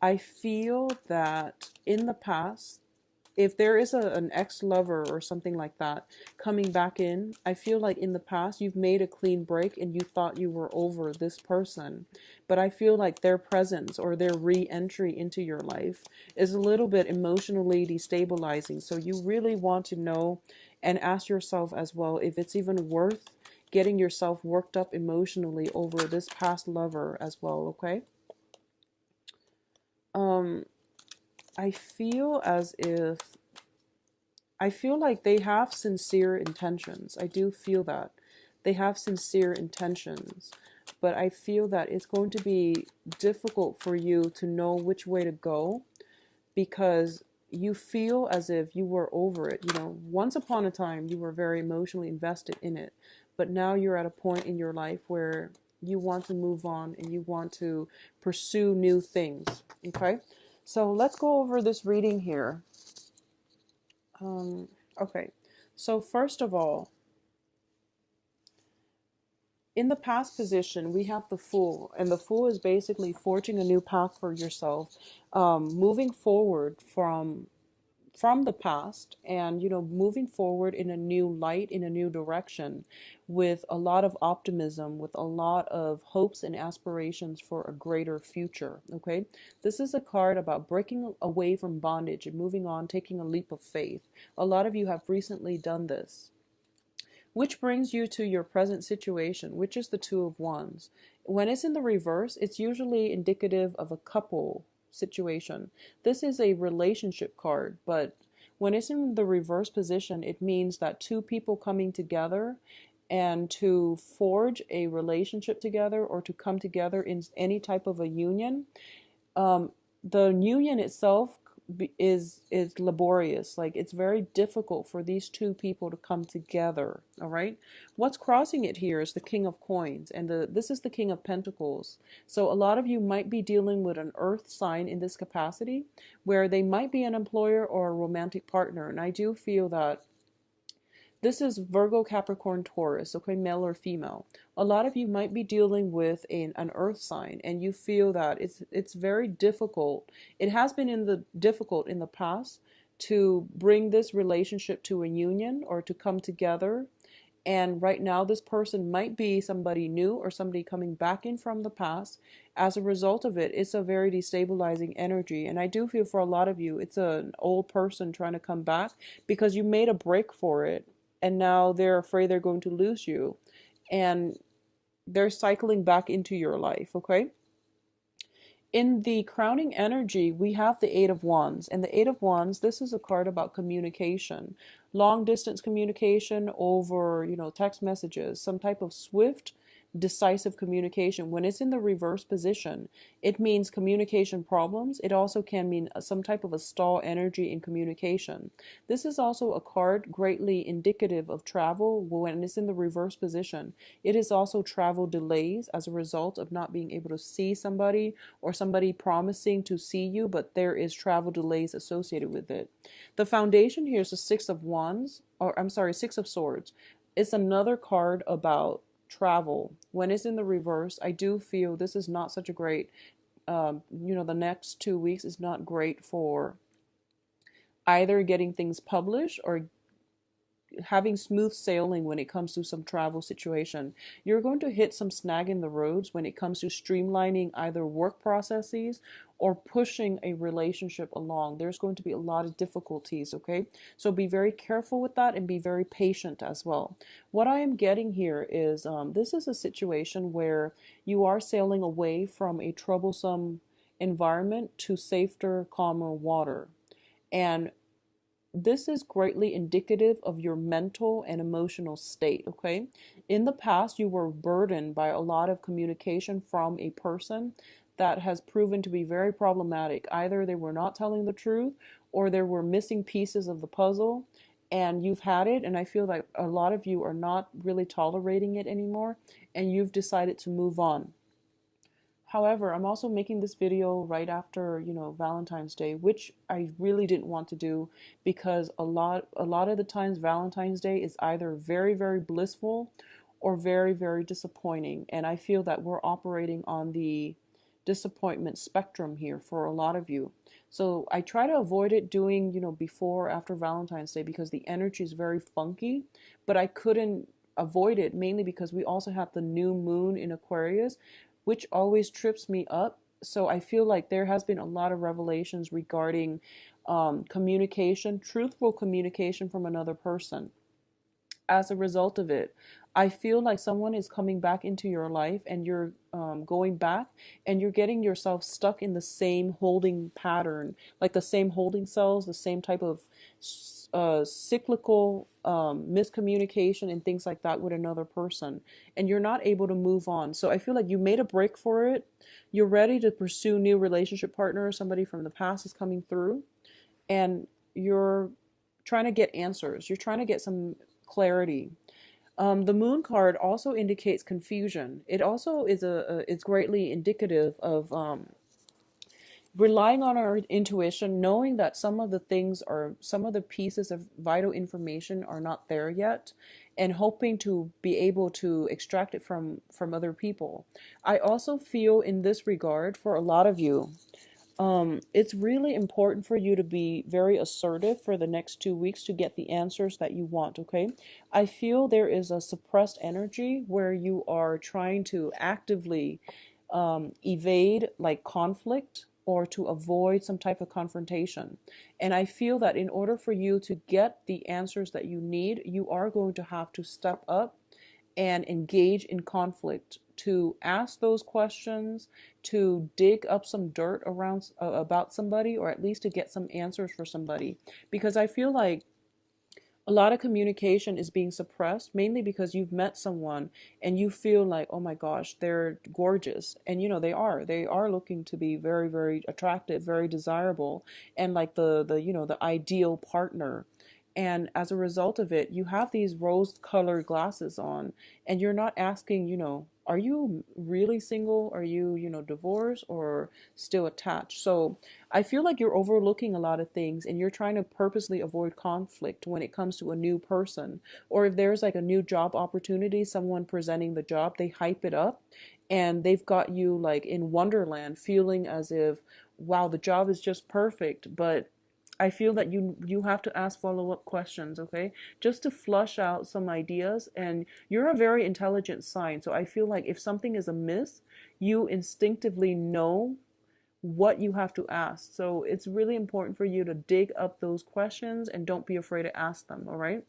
I feel that in the past, if there is an ex-lover or something like that coming back in, I feel like in the past you've made a clean break and you thought you were over this person. But I feel like their presence or their re-entry into your life is a little bit emotionally destabilizing. So you really want to know and ask yourself as well if it's even worth getting yourself worked up emotionally over this past lover as well, okay? Um, I feel as if I feel like they have sincere intentions. I do feel that. They have sincere intentions. But I feel that it's going to be difficult for you to know which way to go because you feel as if you were over it. You know, once upon a time, you were very emotionally invested in it. But now you're at a point in your life where you want to move on and you want to pursue new things. Okay? So let's go over this reading here. Um, okay. So first of all, in the past position, we have the Fool, and the Fool is basically forging a new path for yourself, moving forward from the past, and moving forward in a new light, in a new direction, with a lot of optimism, with a lot of hopes and aspirations for a greater future. Okay, this is a card about breaking away from bondage and moving on, taking a leap of faith. A lot of you have recently done this. Which brings you to your present situation, which is the Two of Wands. When it's in the reverse, it's usually indicative of a couple situation. This is a relationship card, but when it's in the reverse position, it means that two people coming together and to forge a relationship together or to come together in any type of a union. um, the union itself is laborious. Like, it's very difficult for these two people to come together. All right, what's crossing it here is the King of Coins, and this is the King of Pentacles. So a lot of you might be dealing with an earth sign in this capacity, where they might be an employer or a romantic partner. And I do feel that this is Virgo, Capricorn, Taurus, okay, male or female. A lot of you might be dealing with an earth sign, and you feel that it's very difficult. It has been difficult in the past to bring this relationship to a union or to come together. And right now, this person might be somebody new or somebody coming back in from the past. As a result of it, it's a very destabilizing energy. And I do feel for a lot of you, it's an old person trying to come back because you made a break for it. And now they're afraid they're going to lose you. And they're cycling back into your life, okay? In the crowning energy, we have the Eight of Wands. And the Eight of Wands, this is a card about communication, long distance communication over, text messages, some type of swift, decisive communication. When it's in the reverse position, it means communication problems. It also can mean some type of a stall energy in communication. This is also a card greatly indicative of travel when it's in the reverse position. It is also travel delays as a result of not being able to see somebody, or somebody promising to see you, but there is travel delays associated with it. The foundation here is the Six of Wands, or I'm sorry, Six of Swords. It's another card about travel. When it's in the reverse, I do feel this is not such a great, the next 2 weeks is not great for either getting things published or having smooth sailing when it comes to some travel situation. You're going to hit some snag in the roads when it comes to streamlining either work processes or pushing a relationship along. There's going to be a lot of difficulties, okay? So be very careful with that and be very patient as well. What I am getting here is this is a situation where you are sailing away from a troublesome environment to safer, calmer water. And this is greatly indicative of your mental and emotional state, okay? In the past, you were burdened by a lot of communication from a person that has proven to be very problematic. Either they were not telling the truth or there were missing pieces of the puzzle, and you've had it, and I feel like a lot of you are not really tolerating it anymore, and you've decided to move on. However, I'm also making this video right after, Valentine's Day, which I really didn't want to do because a lot of the times Valentine's Day is either very, very blissful or very, very disappointing. And I feel that we're operating on the disappointment spectrum here for a lot of you. So I try to avoid it doing, before or after Valentine's Day because the energy is very funky, but I couldn't avoid it mainly because we also have the new moon in Aquarius, which always trips me up. So I feel like there has been a lot of revelations regarding communication, truthful communication from another person. As a result of it, I feel like someone is coming back into your life and you're going back and you're getting yourself stuck in the same holding pattern, like the same holding cells, the same type of cyclical miscommunication and things like that with another person. And you're not able to move on. So I feel like you made a break for it. You're ready to pursue new relationship partners. Somebody from the past is coming through and you're trying to get answers. You're trying to get some clarity. The moon card also indicates confusion. It also is it's greatly indicative of relying on our intuition, knowing that some of the pieces of vital information are not there yet, and hoping to be able to extract it from other people. I also feel in this regard for a lot of you, it's really important for you to be very assertive for the next 2 weeks to get the answers that you want, okay? I feel there is a suppressed energy where you are trying to actively evade like conflict or to avoid some type of confrontation. And I feel that in order for you to get the answers that you need, you are going to have to step up and engage in conflict, to ask those questions, to dig up some dirt around about somebody, or at least to get some answers for somebody. Because I feel like a lot of communication is being suppressed mainly because you've met someone and you feel like, oh my gosh, they're gorgeous. And they are looking to be very, very attractive, very desirable, and like the ideal partner. And as a result of it, you have these rose colored glasses on, and you're not asking, are you really single? Are you, divorced or still attached? So I feel like you're overlooking a lot of things and you're trying to purposely avoid conflict when it comes to a new person. Or if there's like a new job opportunity, someone presenting the job, they hype it up and they've got you like in Wonderland feeling as if, wow, the job is just perfect. But I feel that you have to ask follow-up questions, okay? Just to flush out some ideas. And you're a very intelligent sign. So I feel like if something is amiss, you instinctively know what you have to ask. So it's really important for you to dig up those questions and don't be afraid to ask them, all right?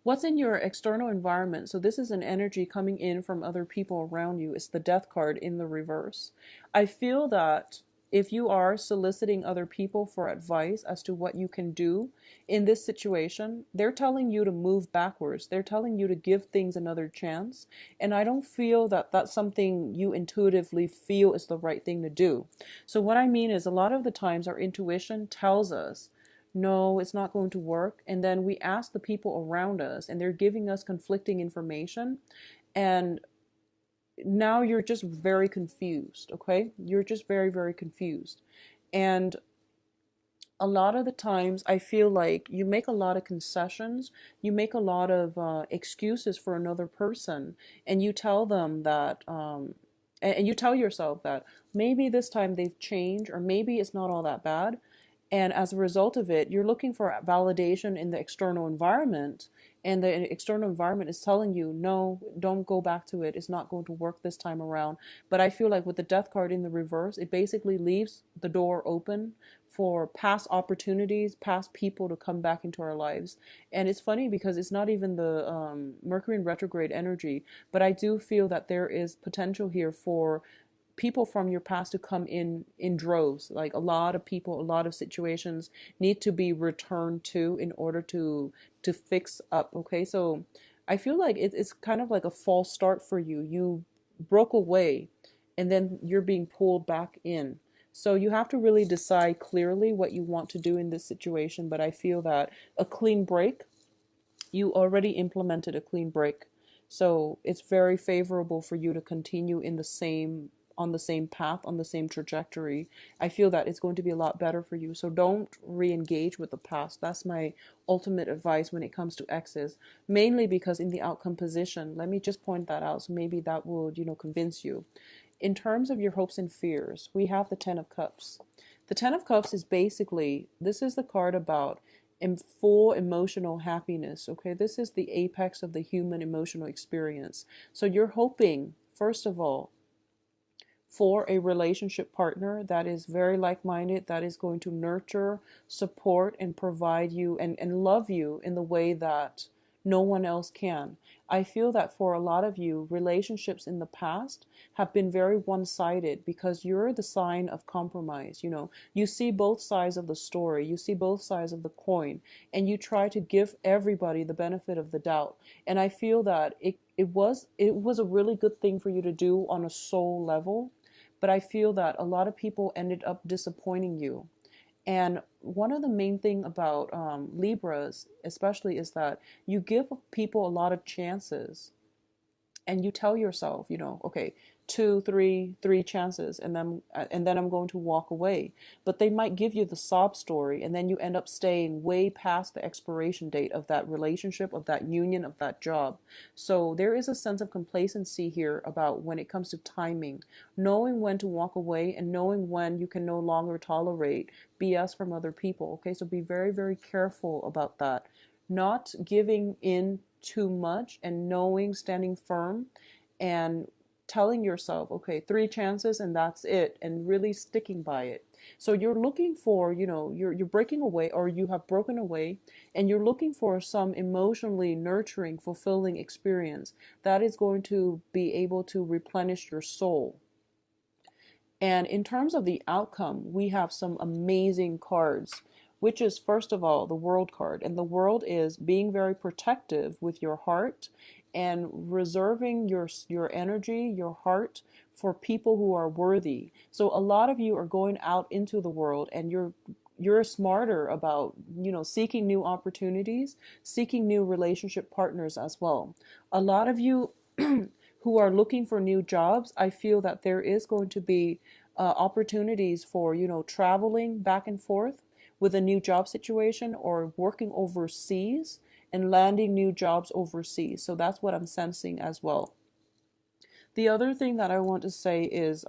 What's in your external environment? So this is an energy coming in from other people around you. It's the death card in the reverse. I feel that if you are soliciting other people for advice as to what you can do in this situation, they're telling you to move backwards. They're telling you to give things another chance. And I don't feel that that's something you intuitively feel is the right thing to do. So what I mean is a lot of the times our intuition tells us, no, it's not going to work. And then we ask the people around us and they're giving us conflicting information. And now you're just very confused, okay? You're just very, very confused. And a lot of the times I feel like you make a lot of concessions, you make a lot of excuses for another person, and you tell them that, and you tell yourself that maybe this time they've changed, or maybe it's not all that bad. And as a result of it, you're looking for validation in the external environment. And the external environment is telling you, no, don't go back to it. It's not going to work this time around. But I feel like with the death card in the reverse, it basically leaves the door open for past opportunities, past people to come back into our lives. And it's funny because it's not even the Mercury in retrograde energy, but I do feel that there is potential here for people from your past to come in droves. Like a lot of people, a lot of situations need to be returned to in order to fix up. Okay, so I feel like it's kind of like a false start for you. You broke away and then you're being pulled back in. So you have to really decide clearly what you want to do in this situation. But I feel that a clean break, you already implemented a clean break. So it's very favorable for you to continue in the same on the same path, on the same trajectory. I feel that it's going to be a lot better for you. So don't re-engage with the past. That's my ultimate advice when it comes to exes. Mainly because in the outcome position, let me just point that out. So maybe that will, convince you. In terms of your hopes and fears, we have the Ten of Cups. The Ten of Cups is basically, this is the card about in full emotional happiness. Okay, this is the apex of the human emotional experience. So you're hoping, first of all, for a relationship partner that is very like minded, that is going to nurture, support, and provide you and love you in the way that no one else can. I feel that for a lot of you, relationships in the past have been very one sided because you're the sign of compromise. You see both sides of the story, you see both sides of the coin, and you try to give everybody the benefit of the doubt. And I feel that it was a really good thing for you to do on a soul level, but I feel that a lot of people ended up disappointing you. And one of the main thing about Libras, especially, is that you give people a lot of chances, and you tell yourself, okay, two, three chances, and then I'm going to walk away. But they might give you the sob story, and then you end up staying way past the expiration date of that relationship, of that union, of that job. So there is a sense of complacency here about when it comes to timing, knowing when to walk away and knowing when you can no longer tolerate BS from other people. Okay, so be very, very careful about that. Not giving in too much and knowing, standing firm, and telling yourself, okay, three chances and that's it, and really sticking by it. So you're looking for, you're breaking away, or you have broken away, and you're looking for some emotionally nurturing, fulfilling experience that is going to be able to replenish your soul. And in terms of the outcome, we have some amazing cards, which is, first of all, the World card. And the World is being very protective with your heart and reserving your energy, your heart, for people who are worthy. So a lot of you are going out into the world, and you're smarter about, seeking new opportunities, seeking new relationship partners as well. A lot of you who are looking for new jobs, I feel that there is going to be opportunities for, traveling back and forth with a new job situation, or working overseas and landing new jobs overseas. So that's what I'm sensing as well. The other thing that I want to say is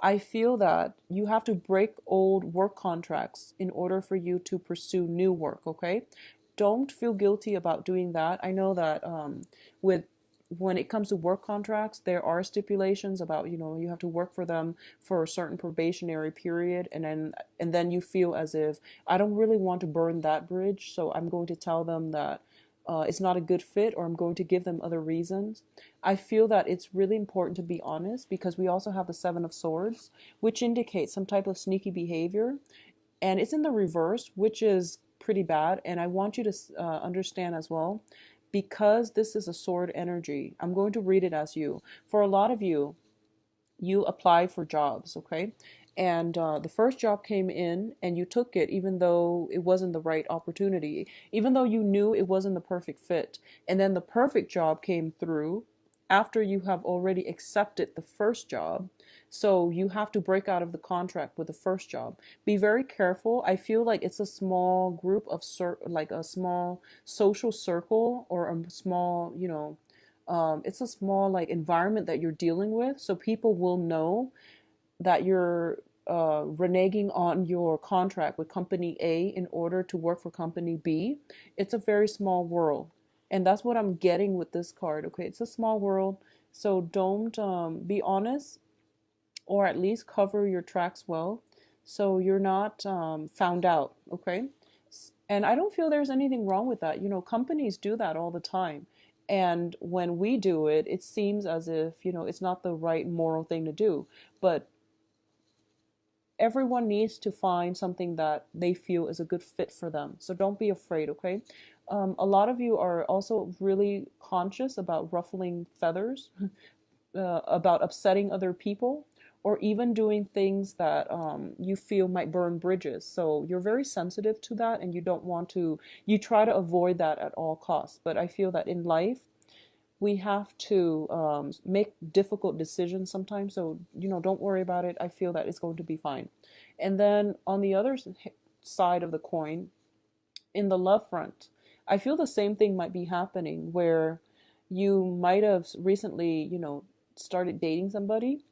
I feel that you have to break old work contracts in order for you to pursue new work, okay? Don't feel guilty about doing that. I know that with when it comes to work contracts, there are stipulations about, you have to work for them for a certain probationary period, and then you feel as if, I don't really want to burn that bridge, so I'm going to tell them that it's not a good fit, or I'm going to give them other reasons. I feel that it's really important to be honest, because we also have the Seven of Swords, which indicates some type of sneaky behavior, and it's in the reverse, which is pretty bad. And I want you to understand as well, because this is a sword energy, I'm going to read it as you. For a lot of you, you apply for jobs, okay? And the first job came in and you took it, even though it wasn't the right opportunity, even though you knew it wasn't the perfect fit. And then the perfect job came through after you have already accepted the first job. So you have to break out of the contract with the first job. Be very careful. I feel like it's a small group of, like a small social circle, or a small, it's a small like environment that you're dealing with. So people will know that you're reneging on your contract with company A in order to work for company B. It's a very small world. And that's what I'm getting with this card. Okay, it's a small world. So don't be honest, or at least cover your tracks well, so you're not found out. Okay. And I don't feel there's anything wrong with that. Companies do that all the time. And when we do it, it seems as if, it's not the right moral thing to do. But everyone needs to find something that they feel is a good fit for them. So don't be afraid, okay? A lot of you are also really conscious about ruffling feathers, about upsetting other people, or even doing things that you feel might burn bridges. So you're very sensitive to that, and you don't want to, you try to avoid that at all costs. But I feel that in life, we have to make difficult decisions sometimes. So, don't worry about it. I feel that it's going to be fine. And then on the other side of the coin, in the love front, I feel the same thing might be happening, where you might have recently, started dating somebody,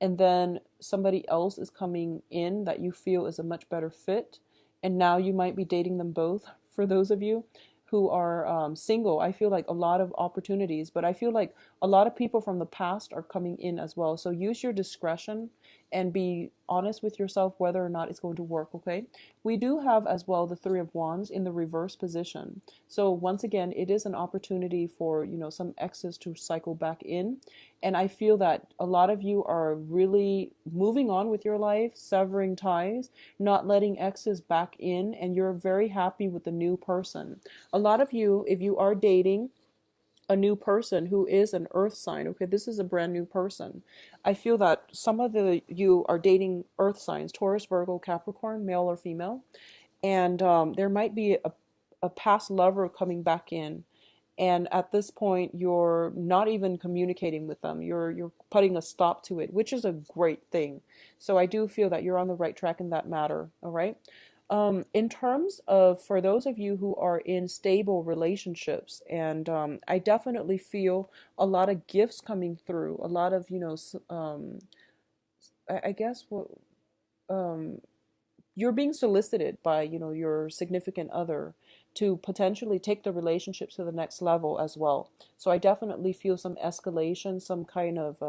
and then somebody else is coming in that you feel is a much better fit, and now you might be dating them both. For those of you who are single, I feel like a lot of opportunities, but I feel like a lot of people from the past are coming in as well. So use your discretion and be honest with yourself whether or not it's going to work, okay? We do have as well the Three of Wands in the reverse position. So once again, it is an opportunity for, some exes to cycle back in. And I feel that a lot of you are really moving on with your life, severing ties, not letting exes back in, and you're very happy with the new person. A lot of you, if you are dating a new person who is an earth sign, okay, this is a brand new person. I feel that some of the you are dating earth signs, Taurus, Virgo, Capricorn, male or female, and there might be a past lover coming back in, and at this point you're not even communicating with them, you're putting a stop to it, which is a great thing. So I do feel that you're on the right track in that matter. All right. In terms of, for those of you who are in stable relationships, and I definitely feel a lot of gifts coming through, a lot of, I guess what, um, you're being solicited by, your significant other to potentially take the relationship to the next level as well. So I definitely feel some escalation, some kind of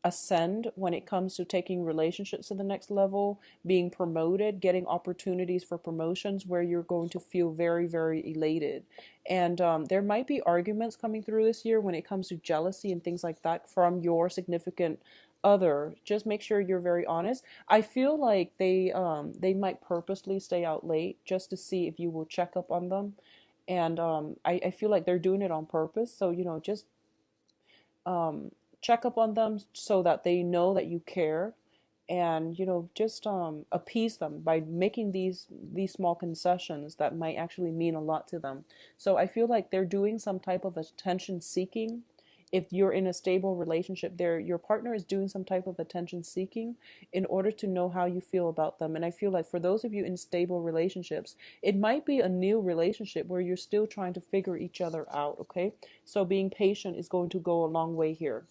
ascend when it comes to taking relationships to the next level, being promoted, getting opportunities for promotions where you're going to feel very, very elated. And there might be arguments coming through this year when it comes to jealousy and things like that from your significant other. Just make sure you're very honest. I feel like they might purposely stay out late just to see if you will check up on them. And I feel like they're doing it on purpose. So, just um, check up on them so that they know that you care, and just appease them by making these small concessions that might actually mean a lot to them. So I feel like they're doing some type of attention seeking. If you're in a stable relationship, there your partner is doing some type of attention seeking in order to know how you feel about them. And I feel like for those of you in stable relationships, it might be a new relationship where you're still trying to figure each other out, okay? So being patient is going to go a long way here.